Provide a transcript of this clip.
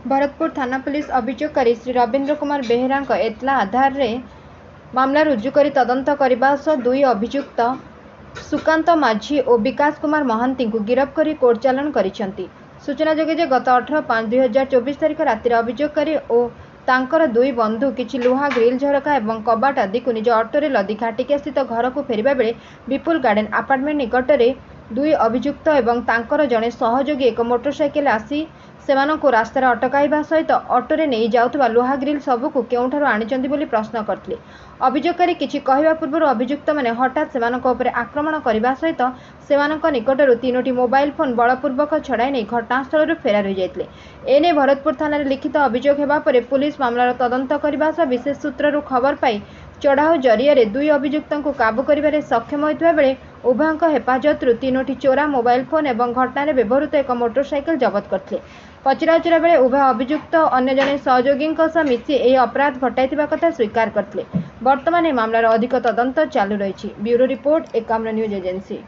भरतपुर थाना पुलिस अभियोगकारी श्री रवींद्र कुमार बेहेरा एतला आधार रे मामला रुजु कर तदंत करने सह दुई अभियुक्त सुकांत माझी और विकास कुमार महांती को गिरफ्त कर कोर्ट चालाण करिसेंती। सूचनाजोग्य जे गत 18/5/2024 तारिख रातिर अभियोगकारी और तांकर दुई बंधु किछि लुहा ग्रिल झरका और कबाट आदि को निज अटोरे लदी घाटिका स्थित घर को फेरिबा बेले विपुल गार्डन अपार्टमेंट निकटरे दुई अभियुक्त और तांकर जड़े सहयोगी एक मोटरसाइकेल आसी सेमानंको रास्तार अटकाइबा सहित अटोरे नहीं जाउथबा लुहा ग्रिल सबको केउठारु आनिचंती बोली प्रश्न करथिले। अभियोगकारी किछि कहबा पूर्व अभियुक्त माने हठात सेमानंको उपरे आक्रमण करबा सहित सेमानंको निकटरु 3टी मोबाइल फोन बलपूर्वक छड़ाई नहीं घटनास्थल फेरार हो जाइतिले। एने भरतपुर थाना लिखित अभियोग हेबा परे पुलिस मामलार तदंत करबा सह विशेष सूत्ररु खबर पाई चढ़ाऊ जरिया दुई अभियुक्तों को काबू करिबारे सक्षम होइतबा बेले उभयଙ୍କ हेफाजतरु 3टी चोरा मोबाइल फोन और घटना व्यवहृत एक मोटरसाइकेल जबत करथिले। पचराउचरा बेले उभय अभियुक्त अन्य जने सहयोगी मिसी यह अपराध घटाइथिबा कथा स्वीकार करथिले। वर्तमान मामलार अधिक तदंत चालू रही। Bureau report Ekamra news agency.